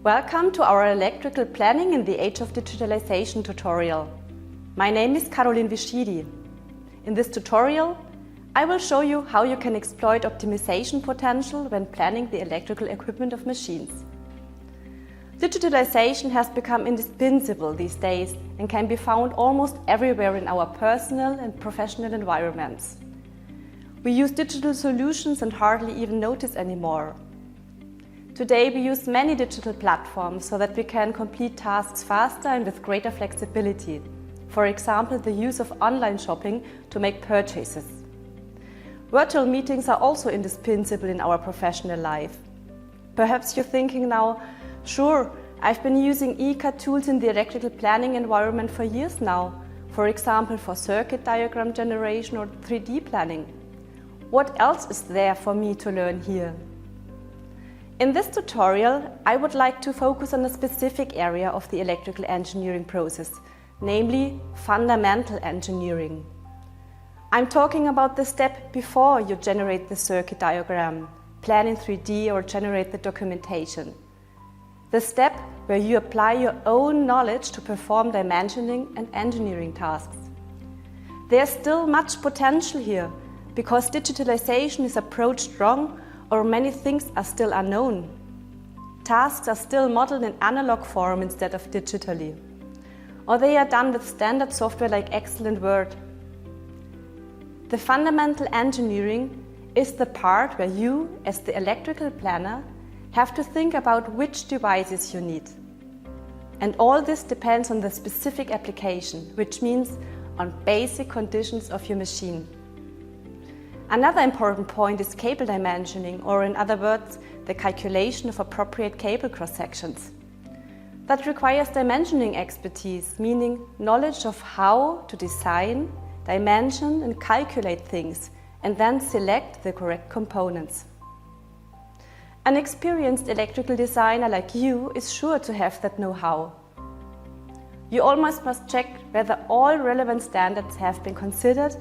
Welcome to our Electrical Planning in the Age of Digitalization tutorial. My name is Caroline Vischidi. In this tutorial, I will show you how you can exploit optimization potential when planning the electrical equipment of machines. Digitalization has become indispensable these days and can be found almost everywhere in our personal and professional environments. We use digital solutions and hardly even notice anymore. Today we use many digital platforms so that we can complete tasks faster and with greater flexibility. For example, the use of online shopping to make purchases. Virtual meetings are also indispensable in our professional life. Perhaps you're thinking now, sure, I've been using ECAD tools in the electrical planning environment for years now, for example for circuit diagram generation or 3D planning. What else is there for me to learn here? In this tutorial, I would like to focus on a specific area of the electrical engineering process, namely fundamental engineering. I'm talking about the step before you generate the circuit diagram, plan in 3D or generate the documentation. The step where you apply your own knowledge to perform dimensioning and engineering tasks. There's still much potential here because digitalization is approached wrong or many things are still unknown. Tasks are still modeled in analog form instead of digitally. Or they are done with standard software like Excel and Word. The fundamental engineering is the part where you, as the electrical planner, have to think about which devices you need. And all this depends on the specific application, which means on basic conditions of your machine. Another important point is cable dimensioning, or in other words, the calculation of appropriate cable cross-sections. That requires dimensioning expertise, meaning knowledge of how to design, dimension and calculate things, and then select the correct components. An experienced electrical designer like you is sure to have that know-how. You almost must check whether all relevant standards have been considered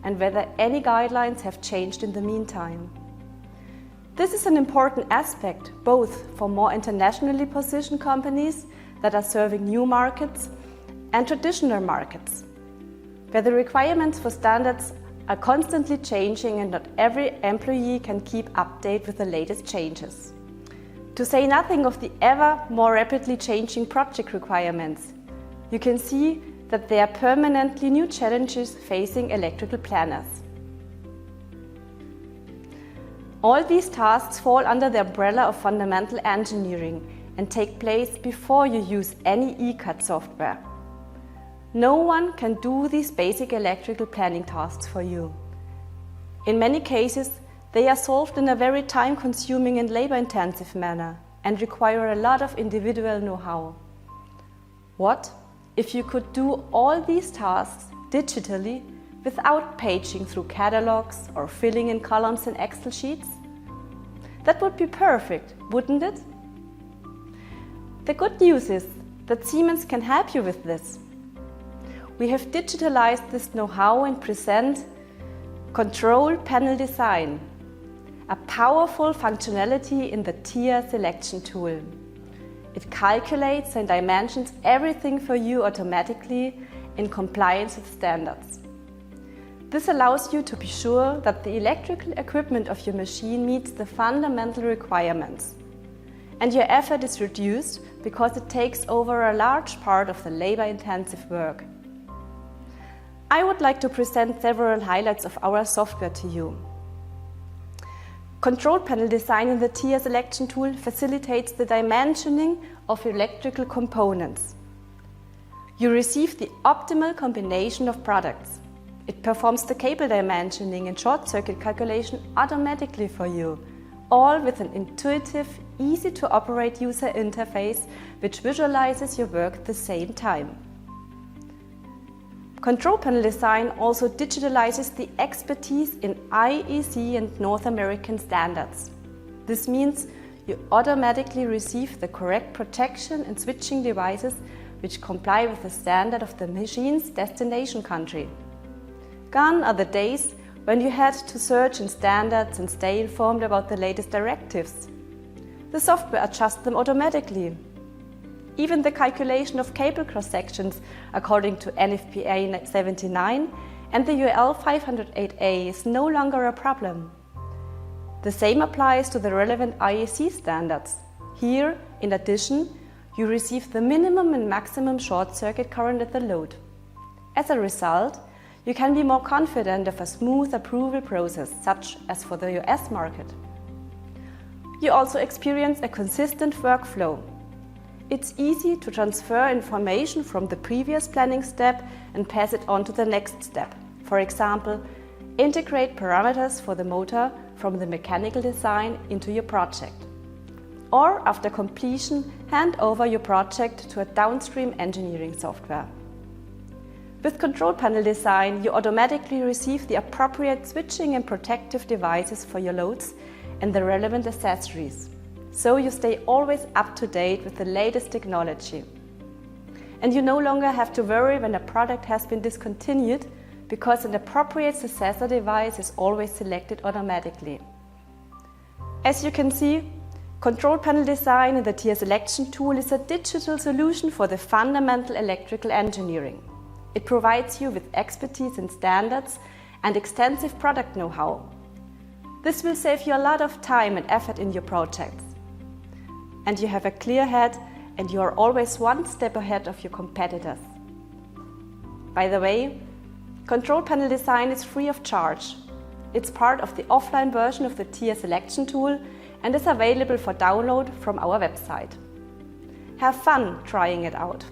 and whether any guidelines have changed in the meantime. This is an important aspect both for more internationally positioned companies that are serving new markets and traditional markets, where the requirements for standards are constantly changing and not every employee can keep update with the latest changes. To say nothing of the ever more rapidly changing project requirements, you can see that there are permanently new challenges facing electrical planners. All these tasks fall under the umbrella of fundamental engineering and take place before you use any ECAD software. No one can do these basic electrical planning tasks for you. In many cases, they are solved in a very time-consuming and labor-intensive manner and require a lot of individual know-how. What if you could do all these tasks digitally without paging through catalogs or filling in columns in Excel sheets? That would be perfect, wouldn't it? The good news is that Siemens can help you with this. We have digitalized this know-how and present Control Panel Design, a powerful functionality in the tier selection tool. It calculates and dimensions everything for you automatically in compliance with standards. This allows you to be sure that the electrical equipment of your machine meets the fundamental requirements. And your effort is reduced because it takes over a large part of the labor-intensive work. I would like to present several highlights of our software to you. Control Panel Design in the tier selection tool facilitates the dimensioning of electrical components. You receive the optimal combination of products. It performs the cable dimensioning and short circuit calculation automatically for you, all with an intuitive, easy-to-operate user interface which visualizes your work at the same time. Control Panel Design also digitalizes the expertise in IEC and North American standards. This means you automatically receive the correct protection and switching devices which comply with the standard of the machine's destination country. Gone are the days when you had to search in standards and stay informed about the latest directives. The software adjusts them automatically. Even the calculation of cable cross-sections according to NFPA 79 and the UL 508A is no longer a problem. The same applies to the relevant IEC standards. Here, in addition, you receive the minimum and maximum short circuit current at the load. As a result, you can be more confident of a smooth approval process, such as for the US market. You also experience a consistent workflow. It's easy to transfer information from the previous planning step and pass it on to the next step. For example, integrate parameters for the motor from the mechanical design into your project. Or, after completion, hand over your project to a downstream engineering software. With control panel design, you automatically receive the appropriate switching and protective devices for your loads and the relevant accessories. So you stay always up to date with the latest technology. And you no longer have to worry when a product has been discontinued, because an appropriate successor device is always selected automatically. As you can see, control panel design in the tier selection tool is a digital solution for the fundamental electrical engineering. It provides you with expertise in standards and extensive product know-how. This will save you a lot of time and effort in your projects. And you have a clear head, and you are always one step ahead of your competitors. By the way, control panel design is free of charge. It's part of the offline version of the tier selection tool and is available for download from our website. Have fun trying it out.